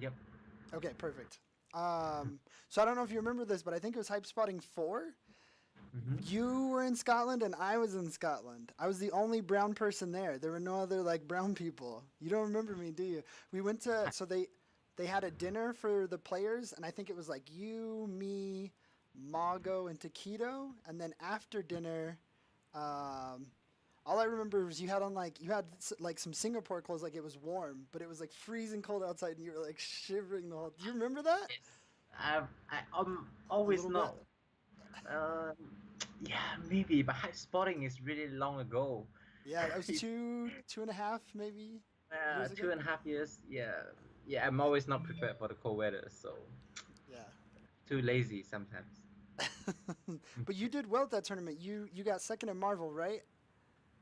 Yep. Okay, perfect. So I don't know if you remember this, but I think it was Hype Spotting 4. Mm-hmm. You were in Scotland and I was in Scotland. I was the only brown person there. There were no other like brown people. You don't remember me, do you? We went to so they had a dinner for the players and I think it was like you, me, Mago and Taquito and then after dinner um all I remember was you had like some Singapore clothes like it was warm, but it was like freezing cold outside and you were like shivering the whole. Do you remember that? Yes. I'm A always little bit. not. Yeah, maybe, but hype spotting is really long ago. Yeah, that was It's two and a half maybe years two ago. and a half years. Yeah, yeah. I'm always not prepared for the cold weather, so Yeah. too lazy sometimes. But you did well at that tournament. You got second in Marvel, right?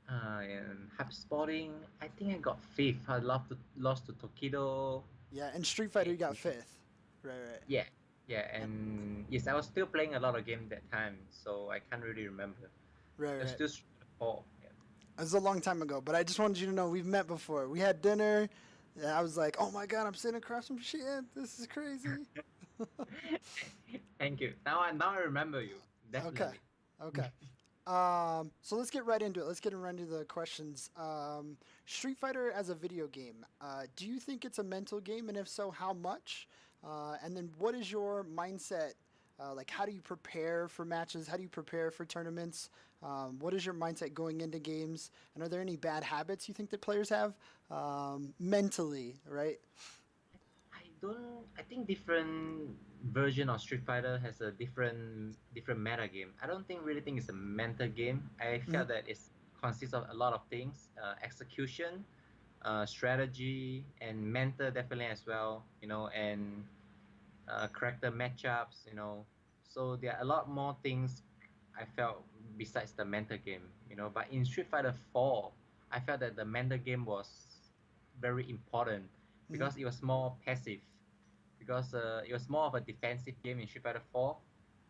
And hype spotting, I think I got fifth. I lost to Tokido. Yeah, and Street Fighter you got And fifth. Right, right. yeah, yeah, And and yes, I was still playing a lot of games that time, so I can't really remember. right, It was right. still four. Yeah. It was a long time ago, but I just wanted you to know we've met before. We had dinner. And I was like, "Oh my god, I'm sitting across from shit. This is crazy." Thank you. Now I remember you Okay. definitely. Okay. So let's get right into it. Let's get right into the questions. Street Fighter as a video game. Do you think it's a mental game, and if so, how much? And then, what is your mindset? Like, how do you prepare for matches? How do you prepare for tournaments? What is your mindset going into games? And are there any bad habits you think that players have mentally? Right? I don't. I think different version of Street Fighter has a different meta game. I don't think it's a mental game. I felt Hmm. that it consists of a lot of things: execution, strategy, and mental definitely as well. And character matchups. So there are a lot more things I felt besides the mental game. But in Street Fighter 4, I felt that the mental game was very important Hmm. because it was more passive. Because it was more of a defensive game in Street Fighter 4,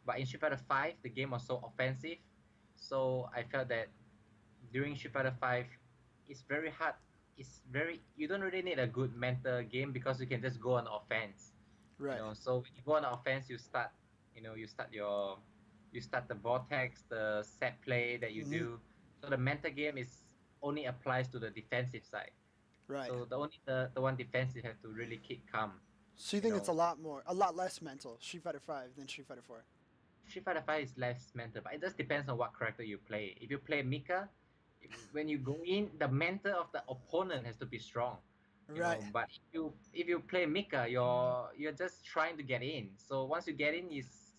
but in Street Fighter 5, the game was so offensive. So I felt that during Street Fighter 5, it's very hard. You don't really need a good mental game because you can just go on offense. Right. So when you go on offense, you start the vortex, the set play that you Hmm. do. So the mental game is only applies to the defensive side. Right. So the one defensive have to really keep calm. So you You think it's know, a lot less mental Street Fighter Five than Street Fighter Four? Street Fighter 5 is less mental, but it just depends on what character you play. If you play Mika, when you go in, the mental of the opponent has to be strong. Right. But if you play Mika, you're just trying to get in. So once you get in, it's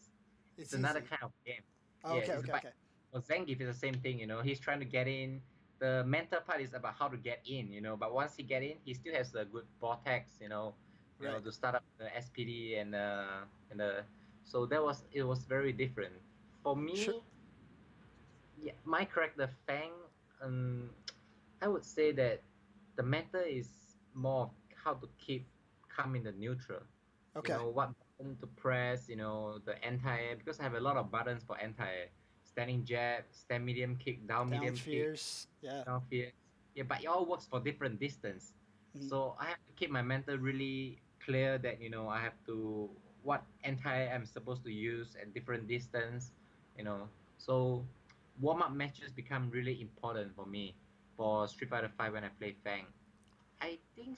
It's another easy. kind of game. Oh, Yeah, okay, it's okay, about okay. well, Zangief is the same thing. He's trying to get in. The mental part is about how to get in. But once he get in, he still has a good vortex. Right. To start up the SPD and the so it was very different for Sure. me. Yeah, my character Fang. Um, I would say that the matter is more of how to keep calm in the neutral. Okay. What button to press. The anti-air because I have a lot of buttons for anti-air. Standing jab, stand medium kick, down Down medium kick, fierce. Yeah. down fierce. Yeah, but it all works for different distance. Mhm. So I have to keep my mental really clear that I have to what anti I'm supposed to use at different distance. So warm up matches become really important for me for Street Fighter 5 when I play Fang. I think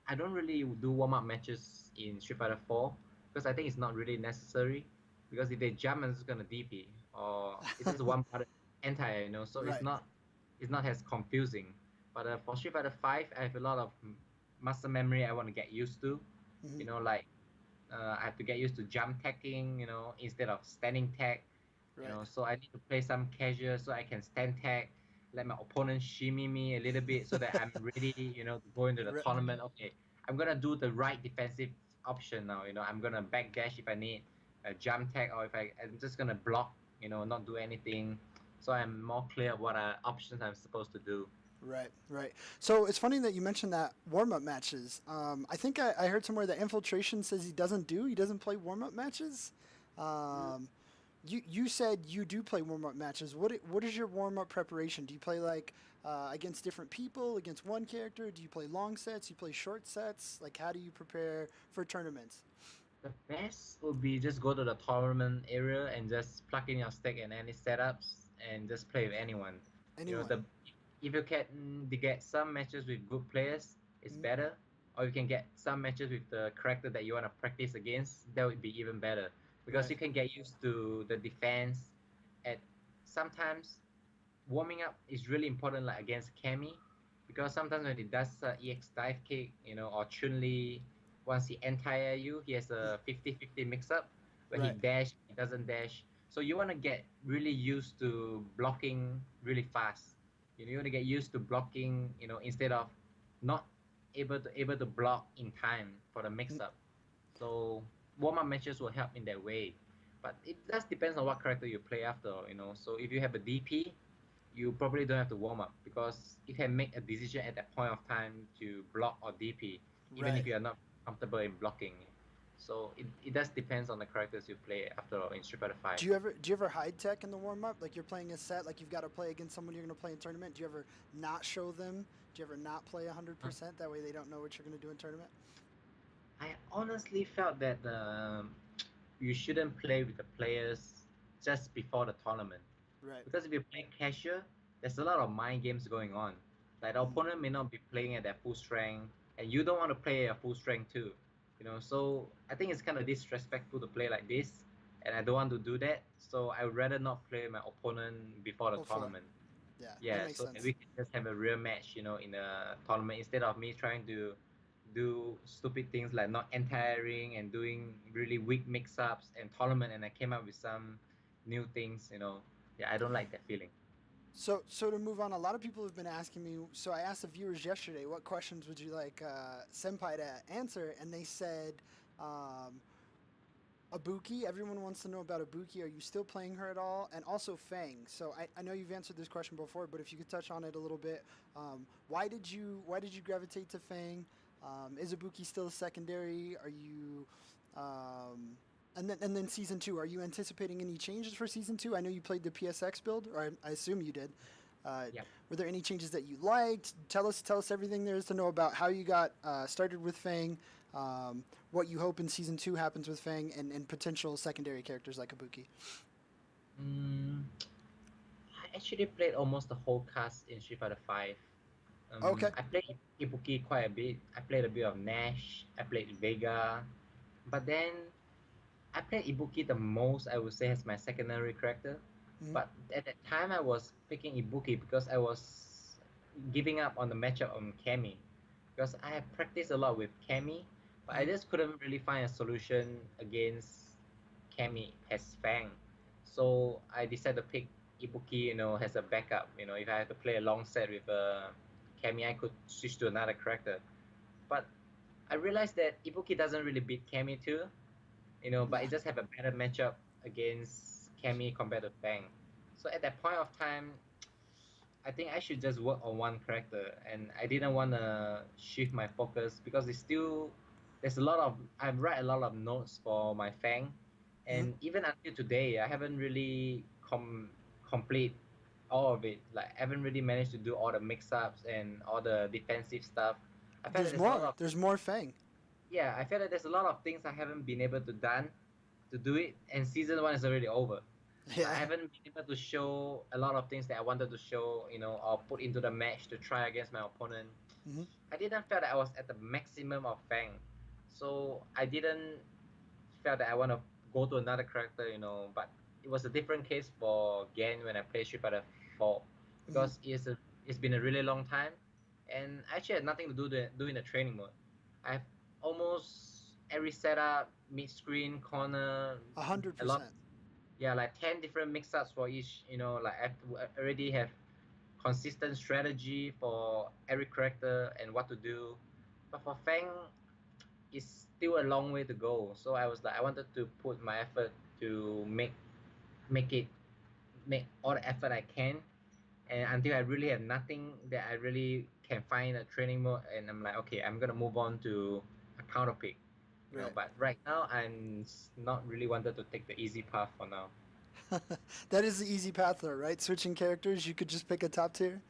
I don't really do warm up matches in Street Fighter 4 because I think it's not really necessary. Because if they jump, I'm just gonna DP or it's just one button anti, so it's Right. not as confusing. But for Street Fighter 5, I have a lot of muscle memory I want to get used to. Hmm. Like I have to get used to jump tagging, instead of standing tag. Right. So I need to play some casual so I can stand tag, let my opponent shimmy me a little bit so that I'm ready, to go into the Right. tournament. Okay, I'm gonna do the right defensive option now. I'm gonna backdash if I need a jump tag, or if I'm just gonna block, not do anything. So I'm more clear what options I'm supposed to do. Right. Right. So it's funny that you mentioned that warm up matches. I think I heard somewhere that Infiltration says he doesn't play warm up matches. Um, You said you do play warm up matches. What is your warm up preparation? Do you play like against different people, against one character? Do you play long sets? You play short sets? Like how do you prepare for tournaments? The best would be just go to the tournament area and just plug in your stick and any setups and just play with anyone. You know, Anyone? the if you can get some matches with good players, it's Mm, better. Or you can get some matches with the character that you want to practice against, that would be even better. Because right. you can get used to the defense at sometimes warming up is really important, like against Cammy, because sometimes when he does EX dive kick, or Chun Li, once he anti you, he has Mm, a 50-50 mix up where he right. dash, he doesn't dash. So you want to get really used to blocking really fast. You want to get used to blocking, instead of not able to block in time for the mix Mm, up. So warm up matches will help in that way. But it does depends on what character you play after. So if you have a DP, you probably don't have to warm up because you can make a decision at that point of time to block or DP, even if right. you are not comfortable in blocking. So it does depends on the characters you play after all in Street Fighter 5. Do you ever hide tech in the warm up? Like you're playing a set, like you've got to play against someone you're going to play in tournament. Do you ever not show them? Do you ever not play 100%? That way they don't know what you're going to do in tournament. I honestly felt that you shouldn't play with the players just before the tournament. Right. Because if you play casual, there's a lot of mind games going on. Like the Mm, opponent may not be playing at their full strength, and you don't want to play at full strength too. So I think it's kind of disrespectful to play like this, and I don't want to do that. So I would rather not play my opponent before the before. tournament. Yeah, that Yeah, makes so that sense. we can just have a real match, in a tournament instead of me trying to do stupid things like not anti-airing and doing really weak mix-ups and tournament, and I came up with some new things. Yeah, I don't like that feeling. So to move on, a lot of people have been asking me. So I asked the viewers yesterday, what questions would you like Senpai to answer, and they said, um, Ibuki. Everyone wants to know about Ibuki. Are you still playing her at all? And also Fang. So I know you've answered this question before, but if you could touch on it a little bit, why did you gravitate to Fang? Is Ibuki still a secondary? Are you um, and then season two? Are you anticipating any changes for season two? I know you played the PSX build, or I assume you did. Uh, Yeah. were there any changes that you liked? Tell us everything there is to know about how you got started with Fang, what you hope in season two happens with Fang, and potential secondary characters like Ibuki. Mm, I actually played almost the whole cast in Street Fighter 5. Okay. I played Ibuki quite a bit. I played a bit of Nash. I played Vega. But then I played Ibuki the most, I would say, as my secondary character. Mm-hmm. But at that time, I was picking Ibuki because I was giving up on the matchup on Cammy. Because I have practiced a lot with Cammy, but I Mm-hmm. just couldn't really find a solution against Cammy as Fang. So I decided to pick Ibuki, as a backup. If I have to play a long set with Cammy, I could switch to another character. But I realized that Ibuki doesn't really beat Cammy too, but Nah. it just have a better matchup against Cammy compared to Fang. So at that point of time, I think I should just work on one character, and I didn't want to shift my focus because there's a lot of I write a lot of notes for my Fang, Mm-hmm. and even until today, I haven't really complete all of it. Like I haven't really managed to do all the mix-ups and all the defensive stuff. I felt that There's there's a lot more. of There's more Fang. yeah, I felt that there's a lot of things I haven't been able to do it, and season one is already over. Like I Yeah. haven't been able to show a lot of things that I wanted to show, or put into the match to try against my opponent. Mm-hmm. I didn't feel that I was at the maximum of Fang, so I didn't feel that I want to go to another character. But it was a different case for Gen when I played Street Fighter 4 Mm-hmm. because it's been a really long time, and I actually had nothing to do in the training mode. I've almost every setup, mid screen, corner, A hundred a lot. percent. Yeah, like 10 different mix-ups for each. Like I already have consistent strategy for every character and what to do. But for Fang, it's still a long way to go. So I was like, I wanted to put my effort to make it make all the effort I can, and until I really have nothing that I really can find a training mode, and I'm like, okay, I'm gonna move on to a counter pick. Right. But right now I'm not really wanted to take the easy path for now. That is the easy path though, right? Switching characters, you could just pick a top tier.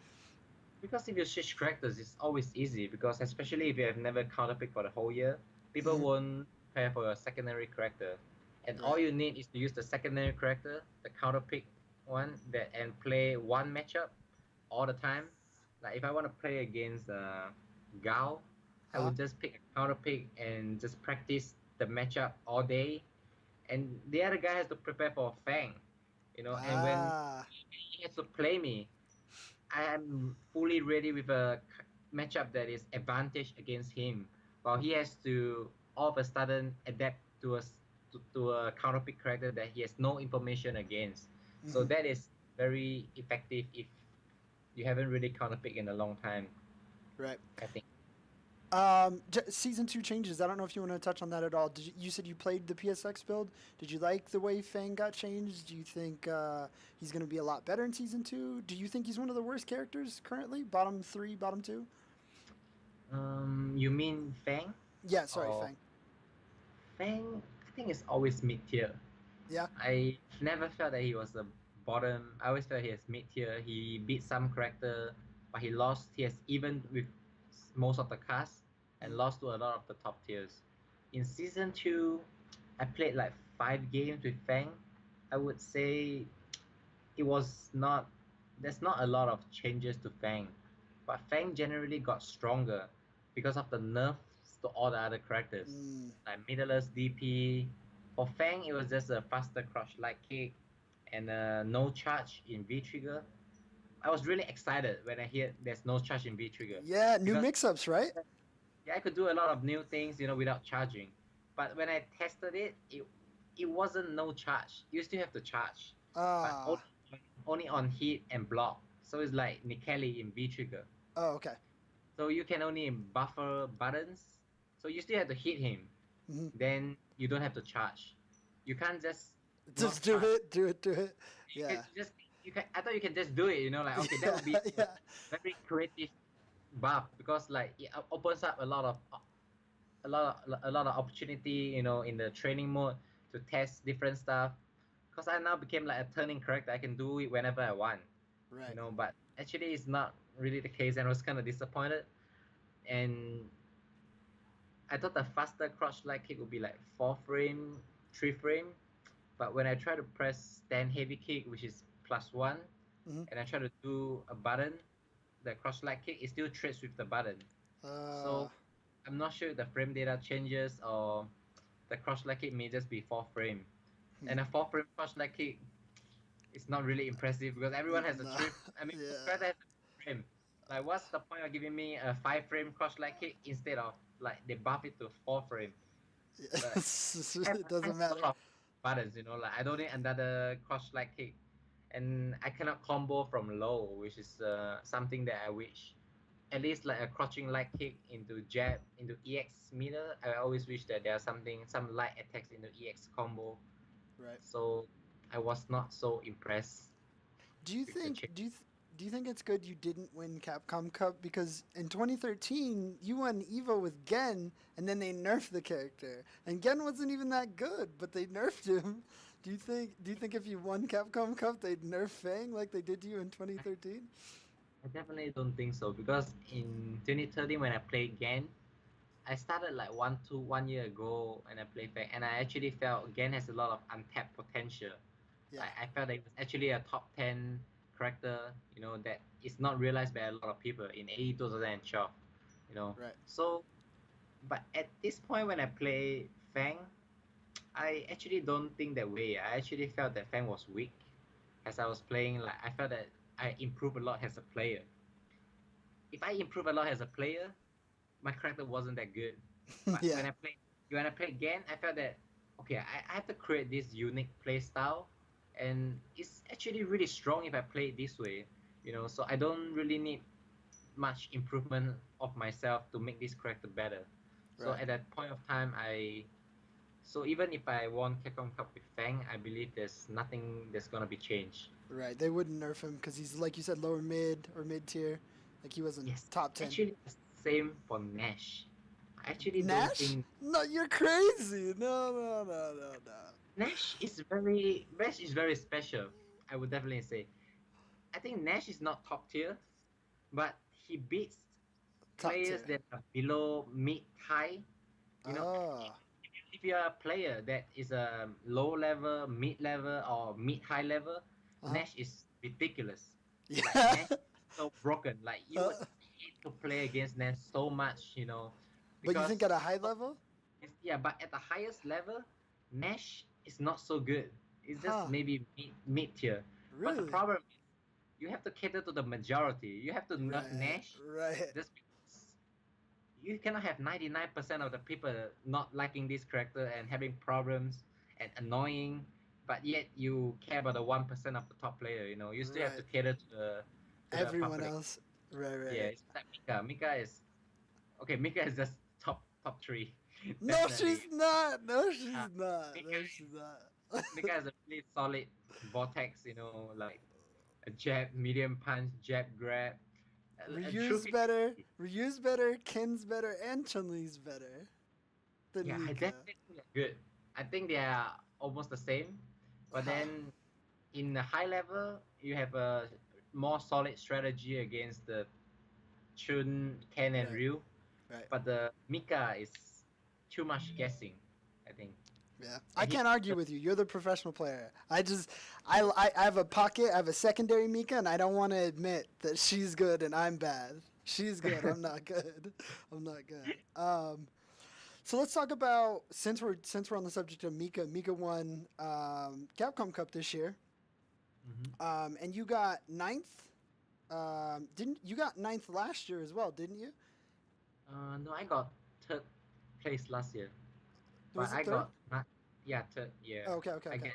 Because if you switch characters, it's always easy. Because especially if you have never counterpicked for the whole year, people Hmm. won't prepare for a secondary character, and all Right. you need is to use the secondary character, the counterpick one, that and play one matchup all the time. Like if I want to play against Gao, I Huh? would just pick a counterpick and just practice the matchup all day, and the other guy has to prepare for Fang, and when Ah. he has to play me, I am fully ready with a matchup that is advantage against him, while he has to all of a sudden adapt to a counterpick character that he has no information against. So Hmm. that is very effective if you haven't really counterpicked in a long time, Right. I think. Season two changes. I don't know if you want to touch on that at all. You said you played the PSX build. Did you like the way Fang got changed? Do you think he's going to be a lot better in season two? Do you think he's one of the worst characters currently? Bottom three, bottom two? You mean Fang? Yeah, sorry, Or Fang. Fang? I think it's always mid tier. Yeah. I never felt that he was a bottom. I always felt he was mid tier. He beat some character, but he lost. He has even with most of the cast and Mm. lost to a lot of the top tiers. In season two, I played like 5 games with Fang. I would say it was not. There's not a lot of changes to Fang, but Fang generally got stronger because of the nerfs to all the other characters, Mm. like middleless DP. For Fang, it was just a faster crouch light kick and no charge in V trigger. I was really excited when I hear there's no charge in V trigger Yeah, new because mix-ups, right? yeah, I could do a lot of new things, without charging. But when I tested it, it wasn't no charge. You still have to charge, but Ah. only on hit and block. So it's like Nikeli in V trigger. Oh, okay. So you can only buffer buttons. So you still have to hit him. Hmm. Then you don't have to charge. You can't just not Just do charge. it, do it, do it. You can Yeah. just you can. I thought you can just do it. Like okay, that Yeah, would be a yeah. very creative buff because like it opens up a lot of opportunity, in the training mode to test different stuff. Because I now became like a turning character, I can do it whenever I want, Right. But actually, it's not really the case, and I was kind of disappointed. And I thought the faster crouch light kick would be like 4 frame, 3 frame, but when I try to press stand heavy kick, which is +1, Hmm. and I try to do a button, the crouch light kick, it still trades with the button. Uh, So I'm not sure if the frame data changes or the cross leg kick may just be 4 frame. hmm. And a 4 frame cross leg kick is not really impressive because everyone has a No. 3. I mean, most Yeah. characters have a frame. Like, what's the point of giving me a 5 frame cross leg kick instead of like they buff it to 4 frame? Like, It I have doesn't a matter. lot of buttons, like I don't need another cross leg kick, and I cannot combo from low, which is something that I wish at least like a crouching light kick into jab into EX meter. I always wish that there's some light attacks into EX combo. Right. So I was not so impressed Do you with the think change. do you think it's good you didn't win Capcom Cup because in 2013 you won Evo with Gen and then they nerfed the character and Gen wasn't even that good but they nerfed him. Do you think if you won Capcom Cup they'd nerf Fang like they did to you in 2013? I definitely don't think so because in 2013 when I played Gen, I started like 1 year ago and I played Fang, and I actually felt Gen has a lot of untapped potential. Yeah. I felt that it was actually a top 10 character, that is not realized by a lot of people in AE 2012, Right. So, but at this point when I play Fang, I actually don't think that way. I actually felt that Fang was weak as I was playing. Like I felt that I improved a lot as a player. If I improve a lot as a player, my character wasn't that good. But Yeah. when I played again, I felt that okay, I have to create this unique play style, and it's actually really strong if I play it this way. So I don't really need much improvement of myself to make this character better. So Right. at that point of time, so even if I won Capcom Cup with Fang, I believe there's nothing that's gonna be changed. Right. They wouldn't nerf him cuz he's like you said lower mid or mid tier. Like he wasn't Yes, top 10. actually, the same for Nash. I actually don't Nash? think No, you're crazy. No, no, no, no, no. Nash is very special. I would definitely say. I think Nash is not top tier, but he beats Top players tier. that are below mid high. You know, Oh. if you're a player that is a low level, mid level, or mid high level, Uh-huh. Nash is ridiculous. Like Yeah. Nash is so broken. Like you would hate to play against Nash so much, But you think because at a high level? yeah. But at the highest level, Nash is not so good. It's just Huh. maybe mid tier. But the Really? problem is you have to cater to the majority. You have to nerf Right. Nash Right. just because you cannot have 99% of the people not liking this character and having problems and annoying, but yet you care about the 1% of the top player. You still have to Right. cater to the Everyone public. else. Right, Yeah, right. it's like Mika. Mika is okay. Mika is just top three, No, she's definitely. not. No, she's Uh, not. Mika No, she's is not. Mika is a really solid vortex. Like a jab, medium punch, jab, grab. A true Ryu's 50. better. Ryu's better. Ken's better. And Chun Li's better than Yeah, I Mika. definitely think they're good. I think they are almost the same, but Huh. then in the high level, you have a more solid strategy against the Chun, Ken, and Right. Ryu. Right. But the Mika is too much guessing, I think. Yeah, I And he can't argue with you. You're the professional player. I have a pocket. I have a secondary Mika, and I don't want to admit that she's good and I'm bad. She's good. I'm not good. I'm not good. So let's talk about since we're on the subject of Mika. Mika won Capcom Cup this year, Mhm. and you got ninth. Didn't you got ninth last year as well? Didn't you? No, I got third place last year, but Was it I third? got not. Yeah, third. Yeah, Oh, okay, okay, I okay.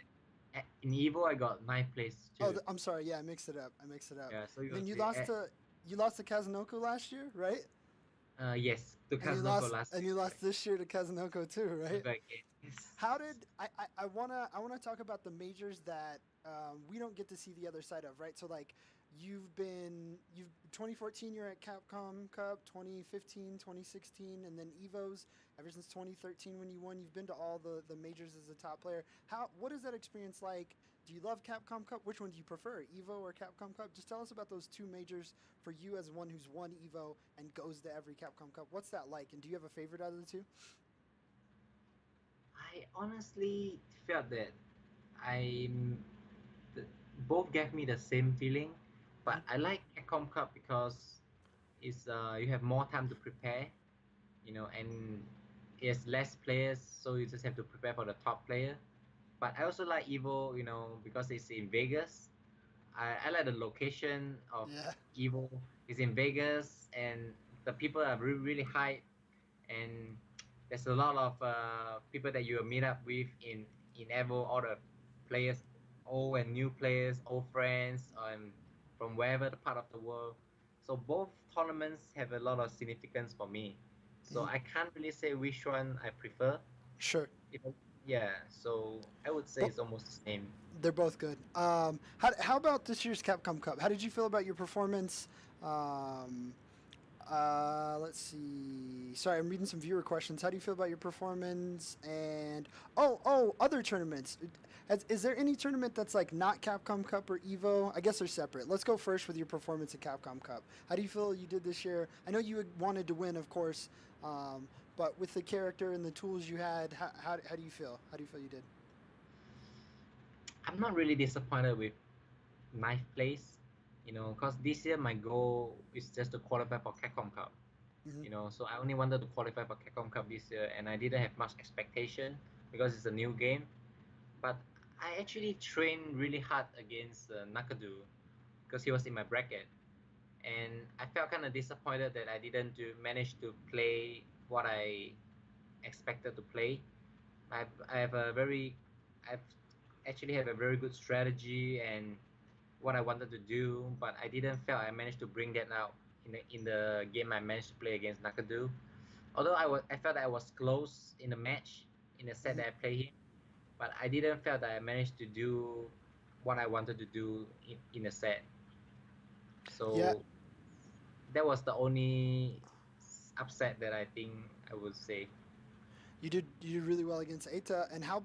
get in Evo. I got ninth place Oh, too. I'm sorry. Yeah, I mixed it up. I mixed it up. Yeah, so And you then was the you lost to Kazunoko last year, right? yes to And you Kazunoko lost last and year. you lost Correct. this year to Kazunoko too, right? Never again. Yes. How did I wanna talk about the majors that we don't get to see the other side of, right? So like you've 2014 you're at Capcom Cup, 2015, 2016, and then Evos ever since 2013 when you won. You've been to all the majors as a top player. What is that experience like? Do you love Capcom Cup? Which one do you prefer, Evo or Capcom Cup? Just tell us about those two majors for you as one who's won Evo and goes to every Capcom Cup. What's that like? And do you have a favorite out of the two? I honestly felt that I the, both gave me the same feeling, Hmm. but I like Capcom Cup because it's you have more time to prepare, and it's less players, so you just have to prepare for the top player. But I also like Evo, because it's in Vegas. I like the location of Yeah. Evo. It's in Vegas, and the people are really, really hype, and there's a lot of people that you will meet up with in Evo, all the players, old and new players, old friends, from wherever the part of the world. So both tournaments have a lot of significance for me. So Hmm. I can't really say which one I prefer. Sure. Yeah, so I would say But it's almost the same. they're both good. How about this year's Capcom Cup? How did you feel about your performance? Um, let's see. Sorry, I'm reading some viewer questions. How do you feel about your performance? And other tournaments. Is there any tournament that's like not Capcom Cup or Evo? I guess they're separate. Let's go first with your performance at Capcom Cup. How do you feel you did this year? I know you wanted to win, of course, but with the character and the tools you had, how do you feel? How do you feel you did? I'm not really disappointed with ninth place, because this year my goal is just to qualify for Capcom Cup. Hmm. So I only wanted to qualify for Capcom Cup this year, and I didn't have much expectation because it's a new game. But I actually trained really hard against Nakadu because he was in my bracket, and I felt kind of disappointed that I didn't manage to play what I expected to play. I have a very, I've actually have a very good strategy and what I wanted to do, but I didn't feel I managed to bring that out in the game I managed to play against Nakadu. Although I felt that I was close in the match in the set Hmm. that I played him, but I didn't feel that I managed to do what I wanted to do in the set. Yeah, So that was the only upset that I think I would say. You did really well against Eta. And how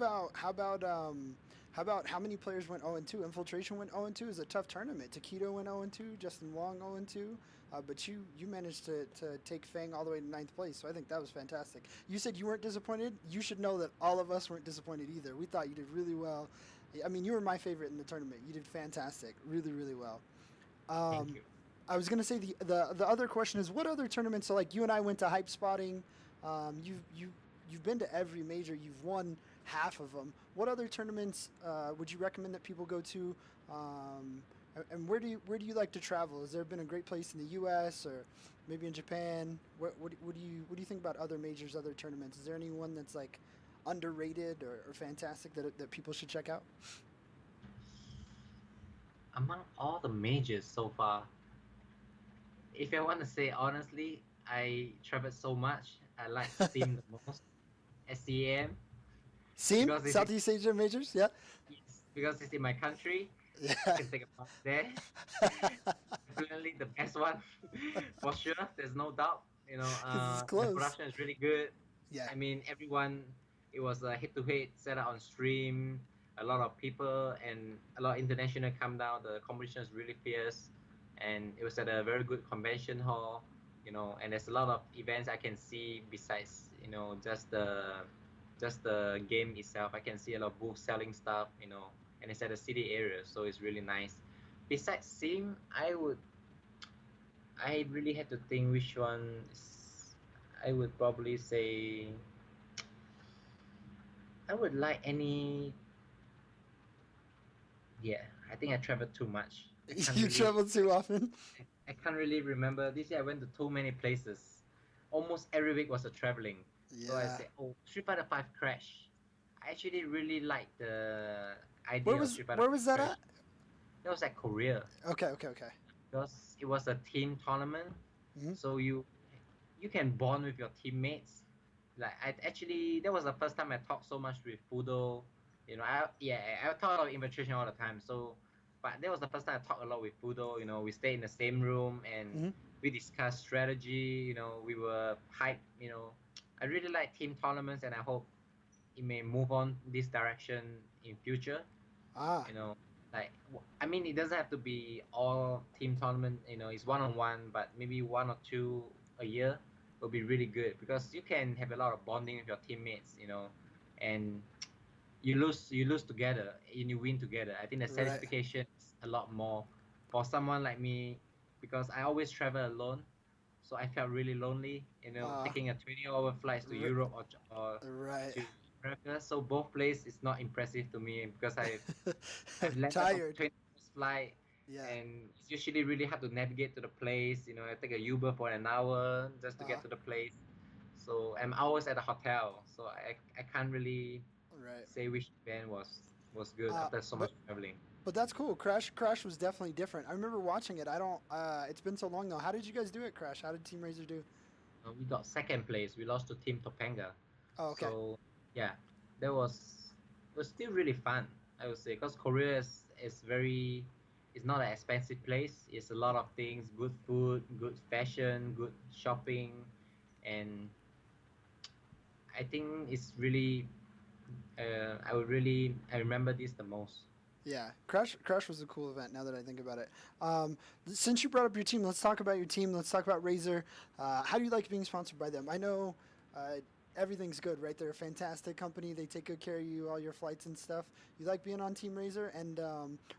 many players went 0 and 2? Infiltration went 0 and 2. It was a tough tournament. Taquito went 0 and 2. Justin Wong 0 and 2. But you managed to take Fang all the way to ninth place. So I think that was fantastic. You said you weren't disappointed. You should know that all of us weren't disappointed either. We thought you did really well. I mean, you were my favorite in the tournament. You did fantastic. Really, really well. Thank Um, you. I was gonna say the other question is what other tournaments? So like you and I went to hype spotting. You've been to every major. You've won half of them. What other tournaments would you recommend that people go to? And where do you like to travel? Has there been a great place in the U.S. or maybe in Japan? What do you think about other majors, other tournaments? Is there anyone that's like underrated or fantastic that people should check out? Among all the majors so far, if I want to say honestly, I traveled so much. I like SEAM the most. SEM Seam because it's in, Southeast Asia majors. Yeah, yes, because it's in my country. I yeah. can take a part there. Definitely the best one for sure. There's no doubt. Because it's The close. production is really good. Yeah. I mean, everyone. It was a head-to-head set up on stream. A lot of people and a lot of international come down. The competition is really fierce, and it was at a very good convention hall. And there's a lot of events I can see besides just the game itself. I can see a lot of booths selling stuff. And it's at a city area, so it's really nice. Besides Sim, I really had to think which one I would probably say I would like any. Yeah, I think I traveled too much. I can't You really travel too often. I can't really remember. This year I went to too many places. Almost every week was a traveling. So I Yeah. said, oh, Street Fighter 5 Crash. I actually really like the Where idea of was Street Fighter where 5 was that Crash. at? That was at Korea Okay, okay, okay. because it was a team tournament. Hmm. So you can bond with your teammates. Like I actually that was the first time I talked so much with Fudo. I talk a lot of infiltration all the time. So, but that was the first time I talked a lot with Fudo. We stayed in the same room and Hmm. we discussed strategy. We were hyped. I really like team tournaments and I hope it may move on this direction in future. Ah, you know like I mean, it doesn't have to be all team tournament. It's one on one, but maybe one or two a year will be really good because you can have a lot of bonding with your teammates. And you lose together and you win together. I think the right. satisfaction is a lot more for someone like me because I always travel alone, so I felt really lonely. Uh, Taking a 20-hour flights to r- Europe or right. to America, so both places is not impressive to me because I've landed from Tired. 20 hours flight, Yeah. and it's usually really hard to navigate to the place. I take a Uber for an hour just to Uh, get to the place. So I'm always at a hotel, so I can't really right. say which event was good Uh, after so but much traveling. but that's cool. Crash was definitely different. I remember watching it. I don't. It's been so long though. How did you guys do it, Crash? How did Team Razor do? We got second place. We lost to Team Topanga. Oh, okay. So yeah, that was still really fun. I would say because Korea is very it's not an expensive place. It's a lot of things, good food, good fashion, good shopping, and I think it's really I remember this the most. Yeah, Crash was a cool event. Now that I think about it, since you brought up your team, let's talk about your team. Let's talk about Razer. How do you like being sponsored by them? I know uh, everything's good, right? They're a fantastic company. They take good care of you, all your flights and stuff. You like being on Team Razer, and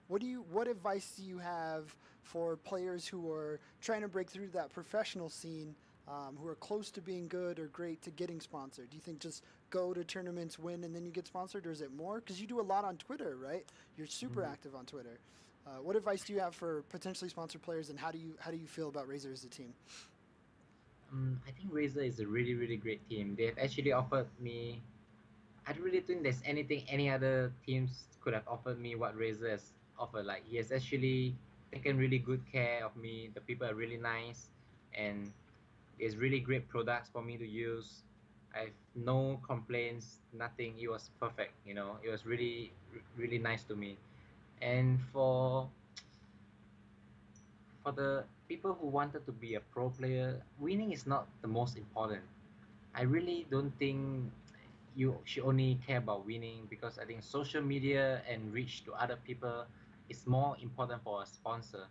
what advice do you have for players who are trying to break through that professional scene? Who are close to being good or great to getting sponsored? Do you think just go to tournaments, win, and then you get sponsored, or is it more? Because you do a lot on Twitter, right? You're super Mhm. active on Twitter. What advice do you have for potentially sponsored players, and how do you feel about Razer as a team? I think Razer is a really really great team. They have actually offered me. I don't really think there's anything any other teams could have offered me what Razer has offered. Like he has actually taken really good care of me. The people are really nice, and it's really great products for me to use. I've no complaints, nothing. It was perfect. It was really really nice to me. And for the people who wanted to be a pro player, winning is not the most important. I really don't think. you should only care about winning, because I think social media and reach to other people is more important for a sponsor.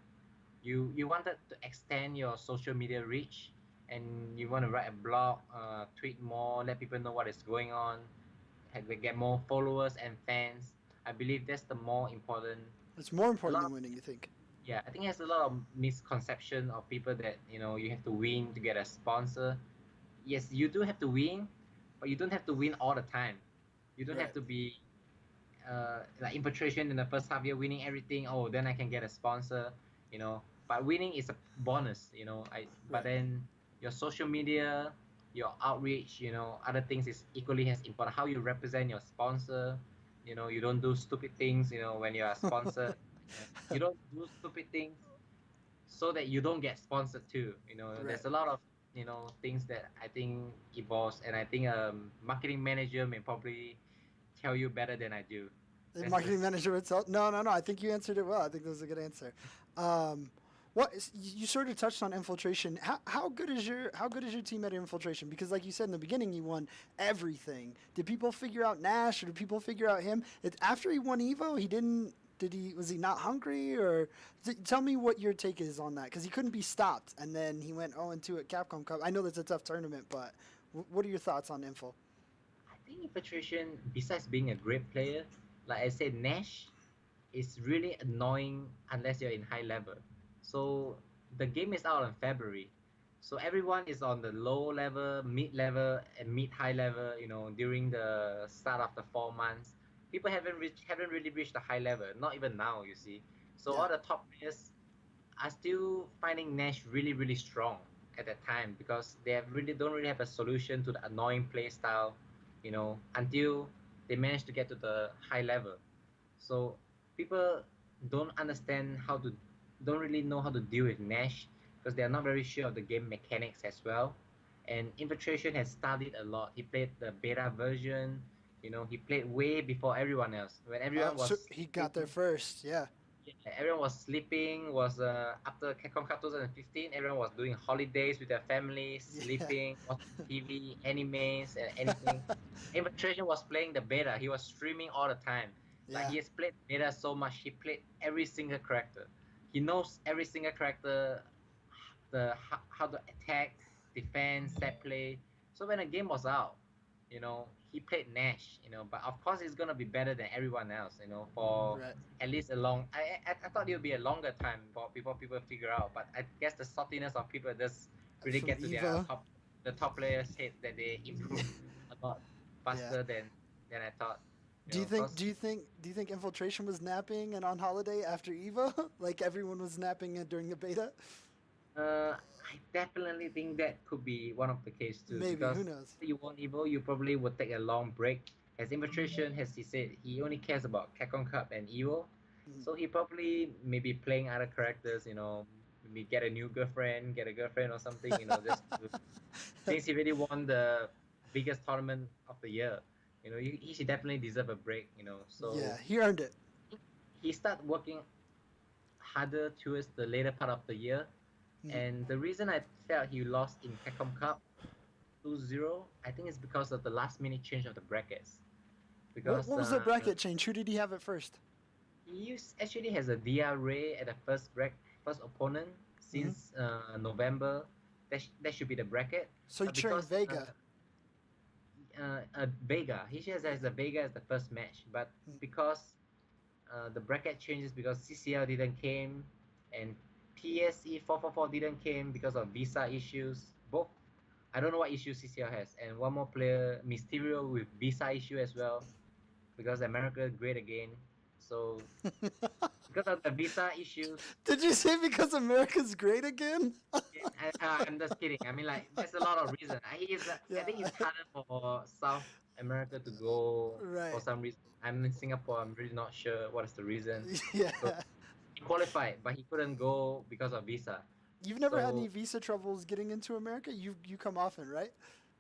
You wanted to extend your social media reach, and you want to write a blog, tweet more, let people know what is going on, get more followers and fans. I believe that's the more important. It's more A important lot than of, winning, you think? yeah, I think there's a lot of misconception of people that you have to win to get a sponsor. Yes, you do have to win, but you don't have to win all the time. You don't have Right. to be like infiltration in the first half year, winning everything. Oh, then I can get a sponsor, you know. But winning is a bonus, But Right. then your social media, your outreach, other things is equally as important. How you represent your sponsor, you don't do stupid things, when you are sponsored. You don't do stupid things so that you don't get sponsored too. Right. There's a lot of things that I think evolves, and I think marketing manager may probably tell you better than I do. The That's marketing this. manager itself? No, no, no. I think you answered it well. I think that was a good answer. Um, you sort of touched on infiltration. How good is your team at infiltration? Because like you said in the beginning, you won everything. Did people figure out Nash, or did people figure out him? After he won Evo, he didn't. Did he? Was he not hungry? Or tell me what your take is on that? Because he couldn't be stopped, and then he went 0-2 at Capcom Cup. I know that's a tough tournament, but what are your thoughts on Info? I think Patrician, besides being a great player, like I said, Nash is really annoying unless you're in high level. So the game is out in February. So everyone is on the low level, mid level, and mid high level. During the start of the 4 months, people haven't really reached the high level. Not even now, you see. So Yeah. all the top players are still finding Nash really really strong at that time, because they don't really have a solution to the annoying play style, until they manage to get to the high level. So people don't understand don't really know how to deal with Nash, because they are not very sure of the game mechanics as well. And Infiltration has studied a lot. He played the beta version. He played way before everyone else. When everyone So was he got there sleeping, first. Yeah. yeah, everyone was sleeping. Was After Capcom Cup 2015, everyone was doing holidays with their families, Yeah. sleeping, watching TV, animes, and anything. Infiltration was playing the beta. He was streaming all the time. Like Yeah. he has played beta so much, he played every single character. He knows every single character, how to attack, defend, set play. So when the game was out, he played Nash. But of course he's gonna be better than everyone else. For Right. at least a long. I thought it would be a longer time before people figure out. But I guess the saltiness of people just really From get to their Evo. the top players' head, that they improve a lot Yeah. faster than I thought. Do you think? Cause Do you think Infiltration was napping and on holiday after Evo, like everyone was napping during the beta? I definitely think that could be one of the case too, Maybe. Who because knows? you want Evo, you probably would take a long break. As Infiltration, as he said, he only cares about Capcom Cup and Evo, Mhm. so he probably maybe playing other characters. Maybe get a new girlfriend, get a girlfriend or something. Just since he really won the biggest tournament of the year, he should definitely deserve a break. So Yeah, he earned it. he start working harder towards the later part of the year. Mhm. And the reason I felt he lost in Capcom Cup 2-0, I think it's because of the last minute change of the brackets. What Because What was the bracket change? Who did he have at first? actually has a DR Ray at the first opponent Hmm. since November. That should be the bracket. So he But trained because Vega. Vega, he just has a Vega as the first match. But Mm. because the bracket changes because CCL didn't came, and PSE 444 didn't came because of visa issues. Both, I don't know what issue CCL has, and one more player, Mysterio, with visa issue as well, because America great again. So because of the visa issues, Did you say because America's great again? I'm just kidding. I mean, like, there's a lot of reason. I think Yeah. it's harder for South America to go for Right. some reason. I'm in Singapore. I'm really not sure what is the reason. Yeah. So he qualified, but he couldn't go because of visa. You've never had any So visa troubles getting into America? You come often, right?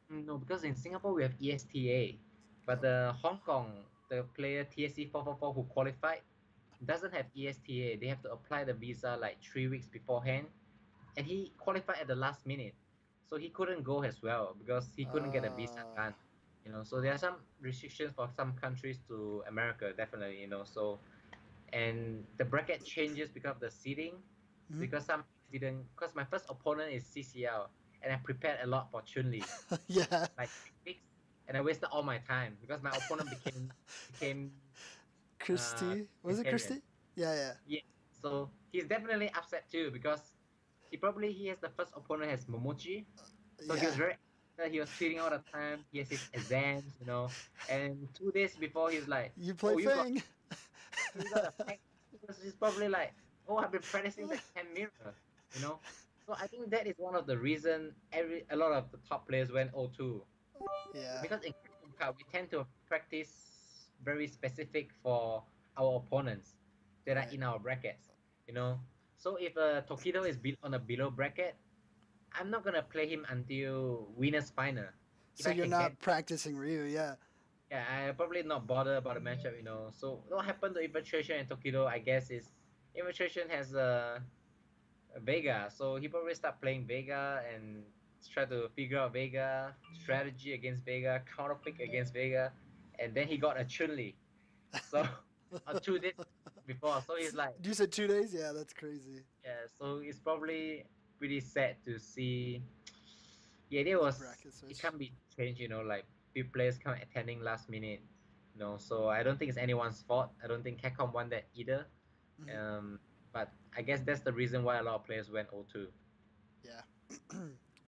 no, because in Singapore we have ESTA, but Oh. the Hong Kong, the player TSC 444 who qualified doesn't have ESTA. They have to apply the visa like 3 weeks beforehand, and he qualified at the last minute, so he couldn't go as well because he couldn't get a visa Uh, done. So there are some restrictions for some countries to America, definitely. So and the bracket changes because of the seeding, Mhm. because some didn't. Because my first opponent is CCL, and I prepared a lot for Chun-Li, Yeah. like 6 weeks, and I wasted all my time because my opponent became Christy. Was it vegetarian. Christy? Yeah, yeah. Yeah, so he's definitely upset too because he has the first opponent has Momochi, so he was Yeah. very he was cheating all the time. He has his exams, and 2 days before he's like, You play "Oh, Fang. you got a pack." Because he's probably like, "Oh, I've been practicing that hand mirror," you know. So I think that is one of the reason a lot of the top players went 0-2 Yeah. because in Kingdom Cup we tend to practice very specific for our opponents that are Right. in our brackets, you know. So if Tokido is on a below bracket, I'm not gonna play him until winners final. If So I you're can get, not practicing Ryu, yeah. yeah, I probably not bother about the matchup, So what happened to Infiltration and Tokido? I guess is Infiltration has a Vega, so he probably start playing Vega and try to figure out Vega strategy against Vega, counter pick against Vega, and then he got a Chun-Li. So 2 days before, so he's like, You said 2 days? Yeah, that's crazy. yeah. So it's probably pretty sad to see. Yeah, The bracket it switch. can't be changed. Like few players come attending last minute. So I don't think it's anyone's fault. I don't think Capcom won that either. Hmm. Um, but I guess that's the reason why a lot of players went 0-2. Yeah.